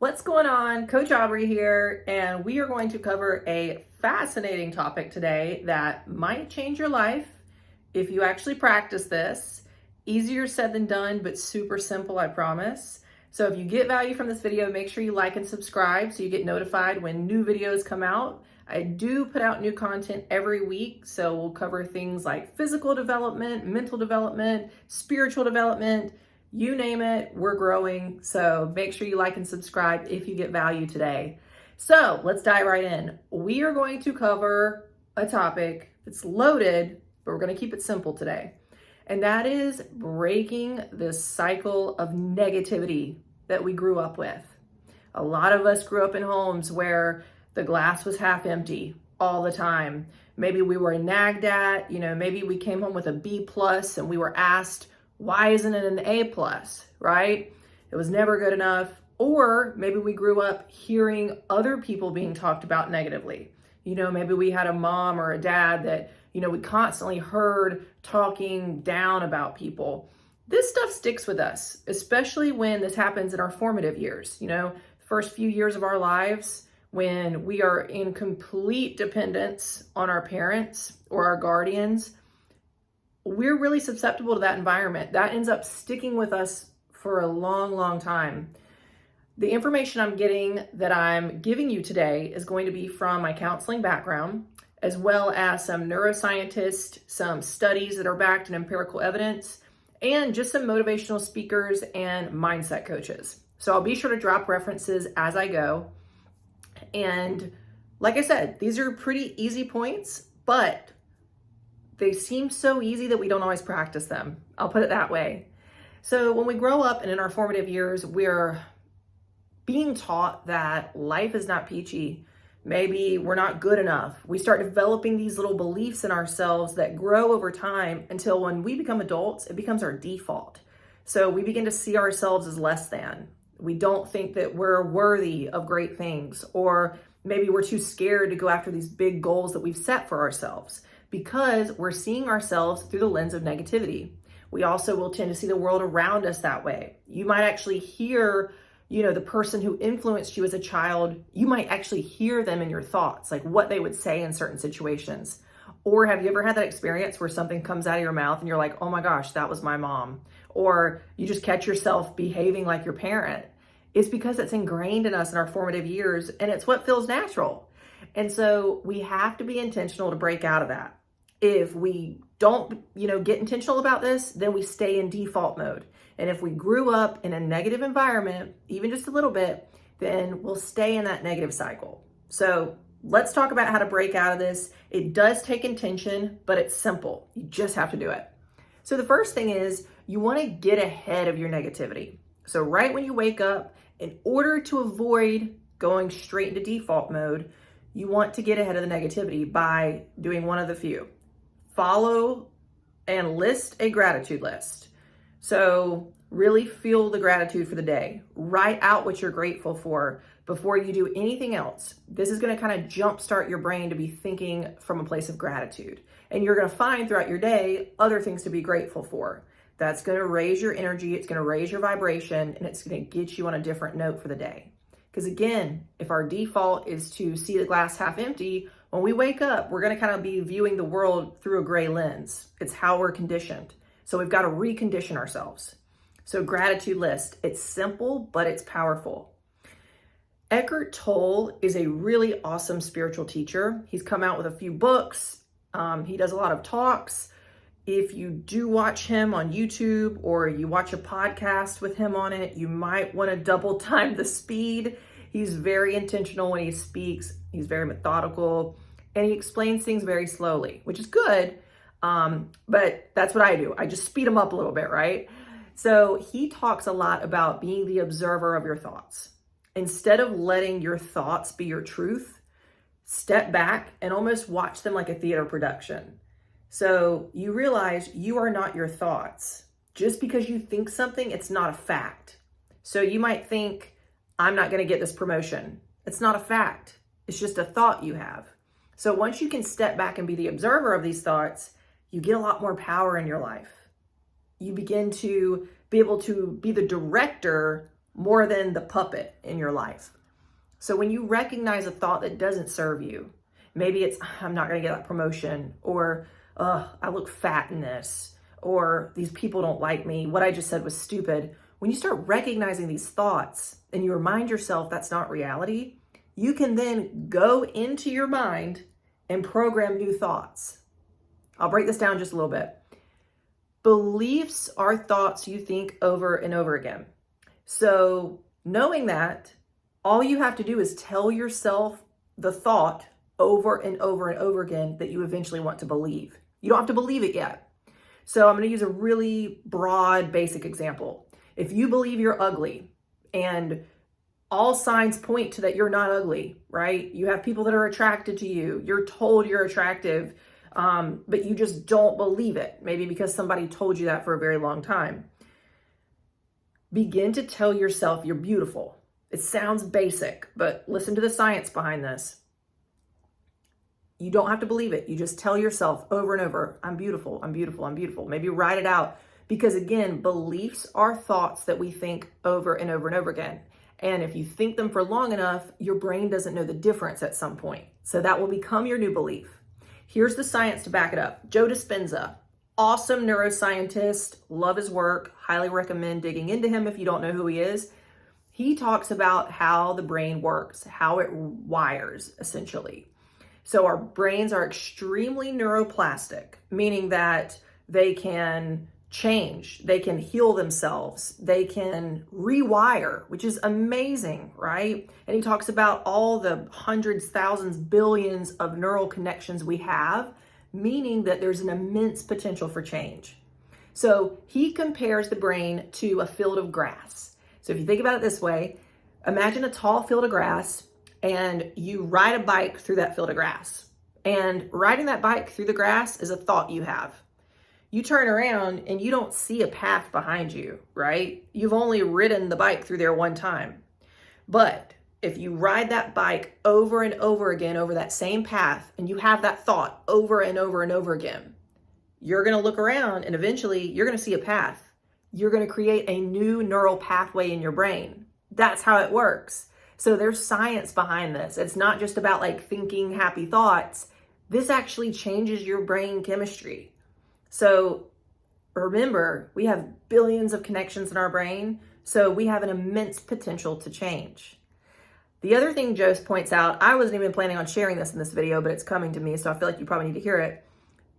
What's going on? Coach Aubrey here, and we are going to cover a fascinating topic today that might change your life if you actually practice this. Easier said than done, but super simple, I promise. So if you get value from this video, make sure you like and subscribe so you get notified when new videos come out. I do put out new content every week, so we'll cover things like physical development, mental development, spiritual development, you name it, we're growing. So make sure you like and subscribe if you get value today. So let's dive right in. We are going to cover a topic that's loaded, but we're going to keep it simple today. And that is breaking this cycle of negativity that we grew up with. A lot of us grew up in homes where the glass was half empty all the time. Maybe we were nagged at, maybe we came home with a B plus and we were asked, why isn't it an A plus, right? It was never good enough. Or maybe we grew up hearing other people being talked about negatively. Maybe we had a mom or a dad that, we constantly heard talking down about people. This stuff sticks with us, especially when this happens in our formative years, first few years of our lives when we are in complete dependence on our parents or our guardians. We're really susceptible to that environment. That ends up sticking with us for a long, long time. The information I'm giving you today is going to be from my counseling background, as well as some neuroscientists, some studies that are backed in empirical evidence, and just some motivational speakers and mindset coaches. So I'll be sure to drop references as I go. And like I said, these are pretty easy points, but they seem so easy that we don't always practice them. I'll put it that way. So when we grow up and in our formative years, we're being taught that life is not peachy. Maybe we're not good enough. We start developing these little beliefs in ourselves that grow over time until when we become adults, it becomes our default. So we begin to see ourselves as less than. We don't think that we're worthy of great things, or maybe we're too scared to go after these big goals that we've set for ourselves, because we're seeing ourselves through the lens of negativity. We also will tend to see the world around us that way. You might actually hear, the person who influenced you as a child, you might actually hear them in your thoughts, like what they would say in certain situations. Or have you ever had that experience where something comes out of your mouth and you're like, oh my gosh, that was my mom? Or you just catch yourself behaving like your parent. It's because it's ingrained in us in our formative years, and it's what feels natural. And so we have to be intentional to break out of that. If we don't, get intentional about this, then we stay in default mode. And if we grew up in a negative environment, even just a little bit, then we'll stay in that negative cycle. So let's talk about how to break out of this. It does take intention, but it's simple. You just have to do it. So the first thing is you want to get ahead of your negativity. So right when you wake up, in order to avoid going straight into default mode, you want to get ahead of the negativity by doing one of the few. Follow and list a gratitude list. So really feel the gratitude for the day. Write out what you're grateful for before you do anything else. This is going to kind of jumpstart your brain to be thinking from a place of gratitude. And you're going to find throughout your day other things to be grateful for. That's going to raise your energy. It's going to raise your vibration, and it's going to get you on a different note for the day. Because again, if our default is to see the glass half empty, when we wake up, we're going to kind of be viewing the world through a gray lens. It's how we're conditioned. So we've got to recondition ourselves. So gratitude list, it's simple, but it's powerful. Eckhart Tolle is a really awesome spiritual teacher. He's come out with a few books. He does a lot of talks. If you do watch him on YouTube or you watch a podcast with him on it, you might want to double time the speed. He's very intentional when he speaks. He's very methodical, and he explains things very slowly, which is good. But that's what I do. I just speed him up a little bit, right? So he talks a lot about being the observer of your thoughts. Instead of letting your thoughts be your truth, step back and almost watch them like a theater production. So you realize you are not your thoughts. Just because you think something, it's not a fact. So you might think, I'm not going to get this promotion. It's not a fact. It's just a thought you have. So once you can step back and be the observer of these thoughts, you get a lot more power in your life. You begin to be able to be the director more than the puppet in your life. So when you recognize a thought that doesn't serve you, maybe it's, I'm not going to get that promotion, or, I look fat in this, or these people don't like me, what I just said was stupid. When you start recognizing these thoughts and you remind yourself that's not reality, you can then go into your mind and program new thoughts. I'll break this down just a little bit. Beliefs are thoughts you think over and over again. So knowing that, all you have to do is tell yourself the thought over and over and over again that you eventually want to believe. You don't have to believe it yet. So I'm going to use a really broad, basic example. If you believe you're ugly and all signs point to that you're not ugly, right? You have people that are attracted to you. You're told you're attractive, but you just don't believe it. Maybe because somebody told you that for a very long time. Begin to tell yourself you're beautiful. It sounds basic, but listen to the science behind this. You don't have to believe it. You just tell yourself over and over, I'm beautiful, I'm beautiful, I'm beautiful. Maybe write it out. Because again, beliefs are thoughts that we think over and over and over again. And if you think them for long enough, your brain doesn't know the difference at some point. So that will become your new belief. Here's the science to back it up. Joe Dispenza, awesome neuroscientist, love his work, highly recommend digging into him if you don't know who he is. He talks about how the brain works, how it wires, essentially. So our brains are extremely neuroplastic, meaning that they can change, they can heal themselves, they can rewire, which is amazing, right? And he talks about all the hundreds, thousands, billions of neural connections we have, meaning that there's an immense potential for change. So he compares the brain to a field of grass. So if you think about it this way, imagine a tall field of grass and you ride a bike through that field of grass. And riding that bike through the grass is a thought you have. You turn around and you don't see a path behind you, right? You've only ridden the bike through there one time. But if you ride that bike over and over again over that same path and you have that thought over and over and over again, you're going to look around and eventually you're going to see a path. You're going to create a new neural pathway in your brain. That's how it works. So there's science behind this. It's not just about like thinking happy thoughts. This actually changes your brain chemistry. So remember, we have billions of connections in our brain, so we have an immense potential to change. The other thing Joe points out, I wasn't even planning on sharing this in this video, but it's coming to me, so I feel like you probably need to hear it,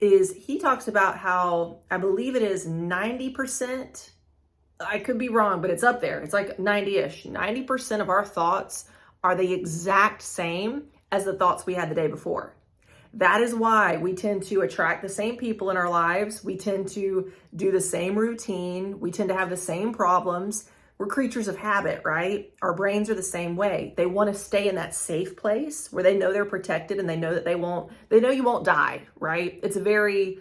is he talks about how, I believe it is 90%, I could be wrong, but it's up there. It's like 90-ish. 90% of our thoughts are the exact same as the thoughts we had the day before. That is why we tend to attract the same people in our lives. We tend to do the same routine. We tend to have the same problems. We're creatures of habit, right? Our brains are the same way. They want to stay in that safe place where they know they're protected and they know that they know you won't die, right? It's a very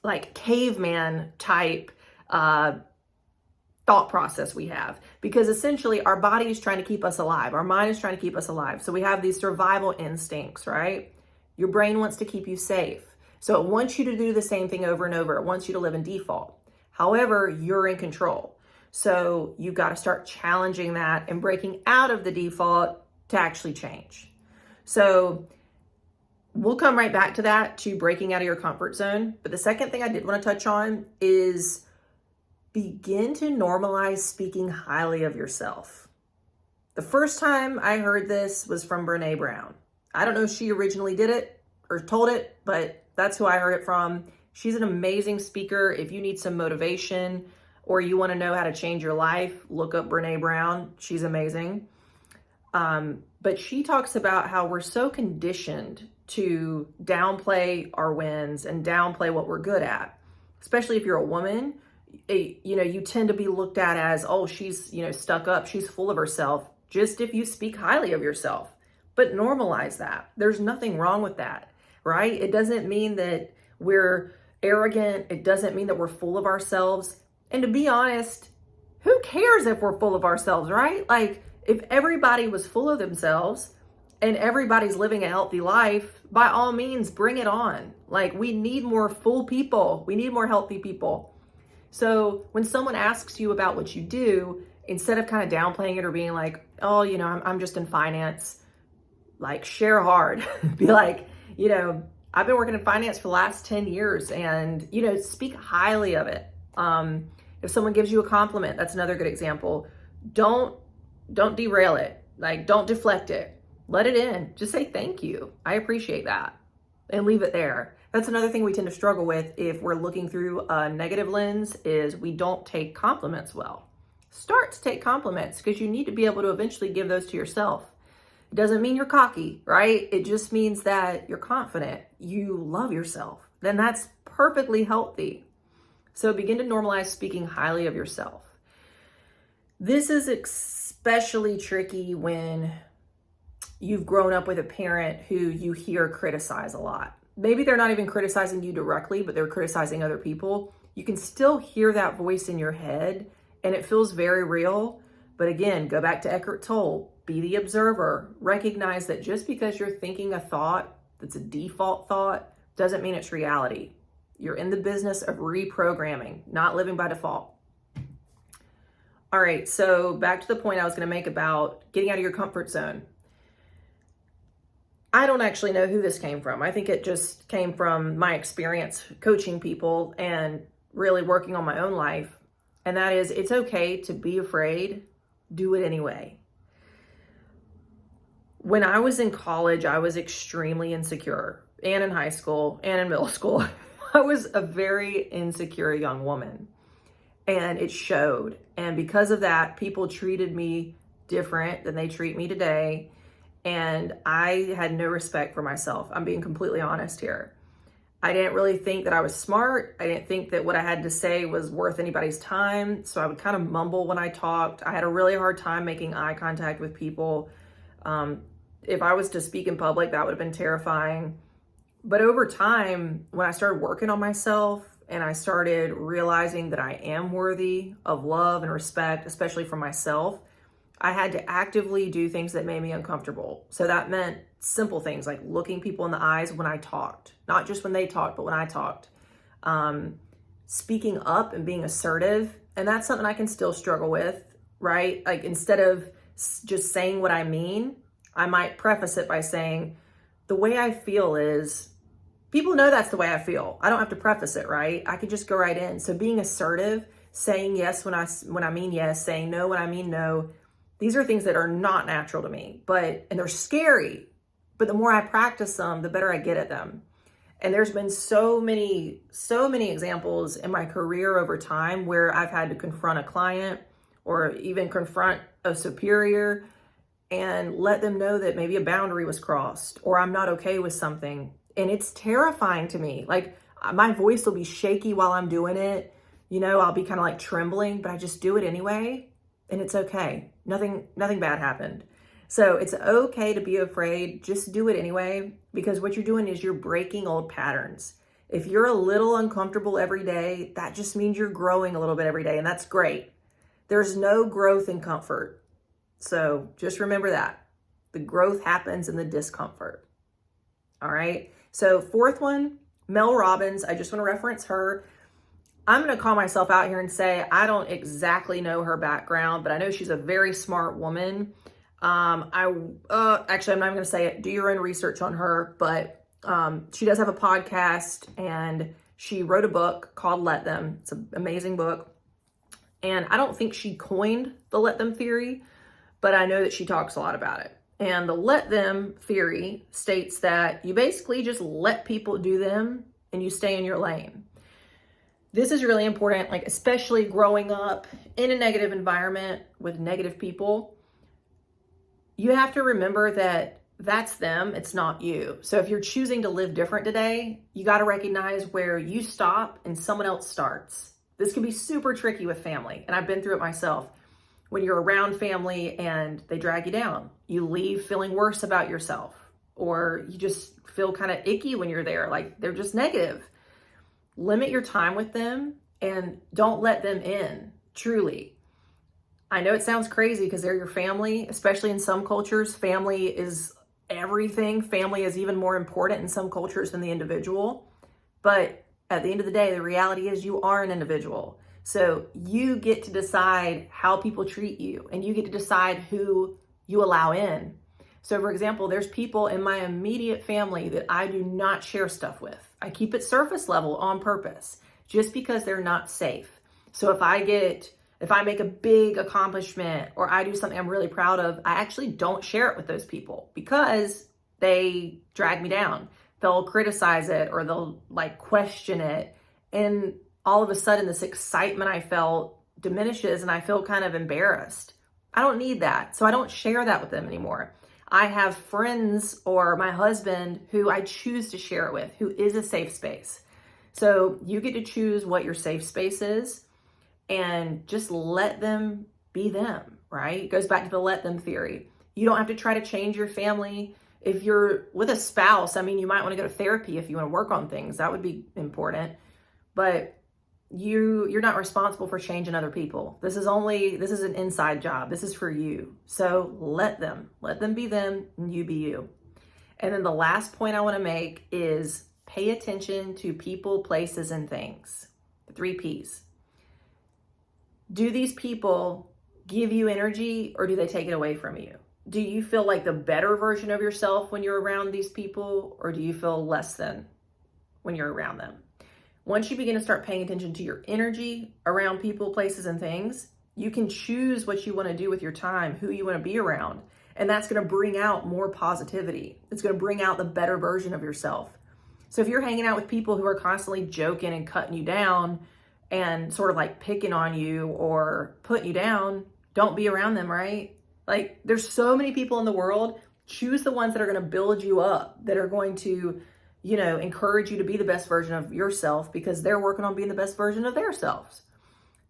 like caveman type thought process we have, because essentially our body is trying to keep us alive. Our mind is trying to keep us alive. So we have these survival instincts, right? Your brain wants to keep you safe. So it wants you to do the same thing over and over. It wants you to live in default. However, you're in control. So you've got to start challenging that and breaking out of the default to actually change. So we'll come right back to that, to breaking out of your comfort zone. But the second thing I did want to touch on is begin to normalize speaking highly of yourself. The first time I heard this was from Brené Brown. I don't know if she originally did it or told it, but that's who I heard it from. She's an amazing speaker. If you need some motivation or you want to know how to change your life, look up Brené Brown. She's amazing. But she talks about how we're so conditioned to downplay our wins and downplay what we're good at, especially if you're a woman. You tend to be looked at as, oh, she's, stuck up. She's full of herself. Just if you speak highly of yourself, but normalize that. There's nothing wrong with that, right? It doesn't mean that we're arrogant. It doesn't mean that we're full of ourselves. And to be honest, who cares if we're full of ourselves, right? Like if everybody was full of themselves and everybody's living a healthy life, by all means, bring it on. Like we need more full people. We need more healthy people. So when someone asks you about what you do instead of kind of downplaying it or being like, oh, I'm just in finance, like share hard. Be like, I've been working in finance for the last 10 years and, speak highly of it. If someone gives you a compliment, that's another good example. Don't derail it. Like, don't deflect it. Let it in. Just say thank you. I appreciate that. And leave it there. That's another thing we tend to struggle with if we're looking through a negative lens is we don't take compliments well. Start to take compliments because you need to be able to eventually give those to yourself. It doesn't mean you're cocky, right? It just means that you're confident. You love yourself. Then that's perfectly healthy. So begin to normalize speaking highly of yourself. This is especially tricky when you've grown up with a parent who you hear criticize a lot. Maybe they're not even criticizing you directly, but they're criticizing other people. You can still hear that voice in your head and it feels very real. But again, go back to Eckhart Tolle, be the observer. Recognize that just because you're thinking a thought that's a default thought doesn't mean it's reality. You're in the business of reprogramming, not living by default. All right, so back to the point I was going to make about getting out of your comfort zone. I don't actually know who this came from. I think it just came from my experience coaching people and really working on my own life. And that is, it's okay to be afraid, do it anyway. When I was in college, I was extremely insecure, and in high school and in middle school. I was a very insecure young woman, and it showed. And because of that, people treated me different than they treat me today. And I had no respect for myself. I'm being completely honest here. I didn't really think that I was smart. I didn't think that what I had to say was worth anybody's time. So I would kind of mumble when I talked. I had a really hard time making eye contact with people. If I was to speak in public, that would have been terrifying. But over time, when I started working on myself and I started realizing that I am worthy of love and respect, especially from myself, I had to actively do things that made me uncomfortable. So that meant simple things like looking people in the eyes when I talked, not just when they talked, but when I talked. Speaking up and being assertive. And that's something I can still struggle with, right? Like instead of just saying what I mean, I might preface it by saying, the way I feel is, people know that's the way I feel. I don't have to preface it, right? I could just go right in. So being assertive, saying yes when I mean yes, saying no when I mean no. These are things that are not natural to me, and they're scary, but the more I practice them, the better I get at them. And there's been so many examples in my career over time where I've had to confront a client or even confront a superior and let them know that maybe a boundary was crossed or I'm not okay with something. And it's terrifying to me. Like my voice will be shaky while I'm doing it. I'll be kind of like trembling, but I just do it anyway. And it's okay. Nothing bad happened. So it's okay to be afraid. Just do it anyway, because what you're doing is you're breaking old patterns. If you're a little uncomfortable every day, that just means you're growing a little bit every day, and that's great. There's no growth in comfort. So just remember that. The growth happens in the discomfort. All right. So fourth one, Mel Robbins. I just want to reference her. I'm going to call myself out here and say I don't exactly know her background, but I know she's a very smart woman. Actually, I'm not even going to say it. Do your own research on her, but she does have a podcast and she wrote a book called Let Them. It's an amazing book. And I don't think she coined the Let Them theory, but I know that she talks a lot about it. And the Let Them theory states that you basically just let people do them and you stay in your lane. This is really important, like especially growing up in a negative environment with negative people. You have to remember that that's them, it's not you. So if you're choosing to live different today, you got to recognize where you stop and someone else starts. This can be super tricky with family, and I've been through it myself. When you're around family and they drag you down, you leave feeling worse about yourself, or you just feel kind of icky when you're there, like they're just negative. Limit your time with them and don't let them in, truly. I know it sounds crazy because they're your family, especially in some cultures. Family is everything. Family is even more important in some cultures than the individual. But at the end of the day, the reality is you are an individual. So you get to decide how people treat you, and you get to decide who you allow in. So for example, there's people in my immediate family that I do not share stuff with. I keep it surface level on purpose, just because they're not safe. So if I make a big accomplishment or I do something I'm really proud of, I actually don't share it with those people because they drag me down. They'll criticize it or they'll like question it. And all of a sudden this excitement I felt diminishes and I feel kind of embarrassed. I don't need that. So I don't share that with them anymore. I have friends or my husband who I choose to share it with, who is a safe space. So you get to choose what your safe space is and just let them be them, right? It goes back to the let them theory. You don't have to try to change your family. If you're with a spouse, I mean, you might want to go to therapy if you want to work on things. That would be important. But you're not responsible for changing other people. This is an inside job. This is for you. So let them be them and you be you. And then the last point I want to make is pay attention to people, places, and things. The 3 Ps. Do these people give you energy or do they take it away from you? Do you feel like the better version of yourself when you're around these people, or do you feel less than when you're around them? Once you begin to start paying attention to your energy around people, places, and things, you can choose what you want to do with your time, who you want to be around. And that's going to bring out more positivity. It's going to bring out the better version of yourself. So if you're hanging out with people who are constantly joking and cutting you down and sort of like picking on you or putting you down, don't be around them, right? Like there's so many people in the world. Choose the ones that are going to build you up, that are going to encourage you to be the best version of yourself because they're working on being the best version of their selves.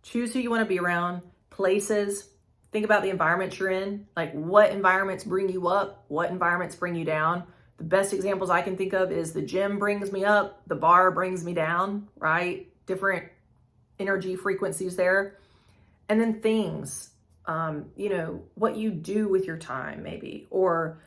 Choose who you want to be around. Places, think about the environment you're in. Like what environments bring you up? What environments bring you down? The best examples I can think of is the gym brings me up, the bar brings me down, right? Different energy frequencies there. And then things, what you do with your time maybe, or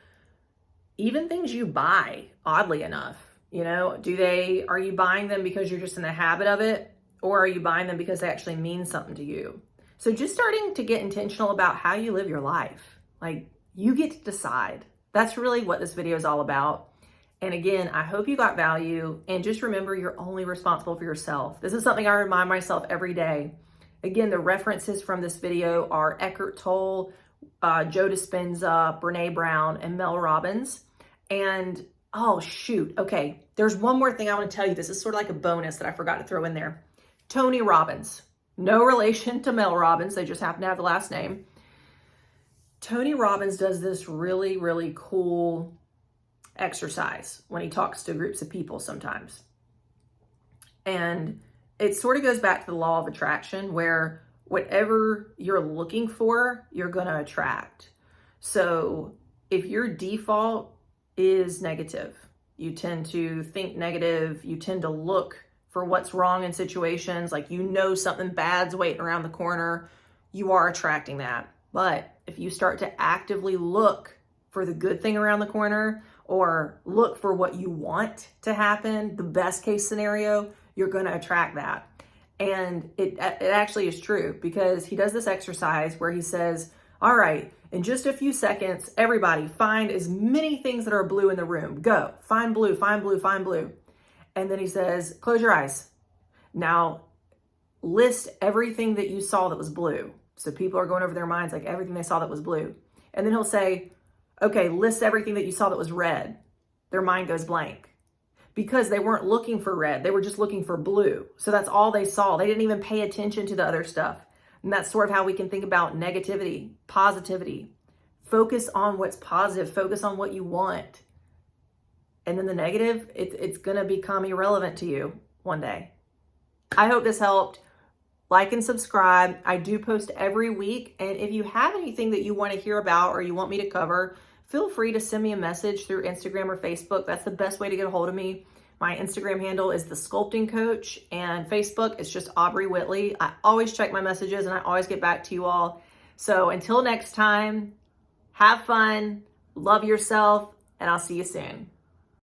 even things you buy, oddly enough. Are you buying them because you're just in the habit of it? Or are you buying them because they actually mean something to you? So just starting to get intentional about how you live your life. Like you get to decide. That's really what this video is all about. And again, I hope you got value, and just remember you're only responsible for yourself. This is something I remind myself every day. Again, the references from this video are Eckhart Tolle, Joe Dispenza, Brene Brown, and Mel Robbins. And oh shoot, okay, there's one more thing I want to tell you. This is sort of like a bonus that I forgot to throw in there. Tony Robbins, no relation to Mel Robbins, they just happen to have the last name. Tony Robbins does this really, really cool exercise when he talks to groups of people sometimes. And it sort of goes back to the law of attraction, where whatever you're looking for, you're going to attract. So if your default is negative, you tend to think negative, you tend to look for what's wrong in situations, like something bad's waiting around the corner, you are attracting that. But if you start to actively look for the good thing around the corner, or look for what you want to happen, the best case scenario, you're going to attract that. And it actually is true, because he does this exercise where he says, all right, in just a few seconds, everybody find as many things that are blue in the room. Go, find blue, find blue, find blue. And then he says, close your eyes. Now list everything that you saw that was blue. So people are going over their minds, like everything they saw that was blue. And then he'll say, okay, list everything that you saw that was red. Their mind goes blank because they weren't looking for red. They were just looking for blue. So that's all they saw. They didn't even pay attention to the other stuff. And that's sort of how we can think about negativity, positivity. Focus on what's positive. Focus on what you want. And then the negative, it's going to become irrelevant to you one day. I hope this helped. Like and subscribe. I do post every week. And if you have anything that you want to hear about or you want me to cover, feel free to send me a message through Instagram or Facebook. That's the best way to get a hold of me. My Instagram handle is The Sculpting Coach, and Facebook is just Aubrey Whitley. I always check my messages and I always get back to you all. So until next time, have fun, love yourself, and I'll see you soon.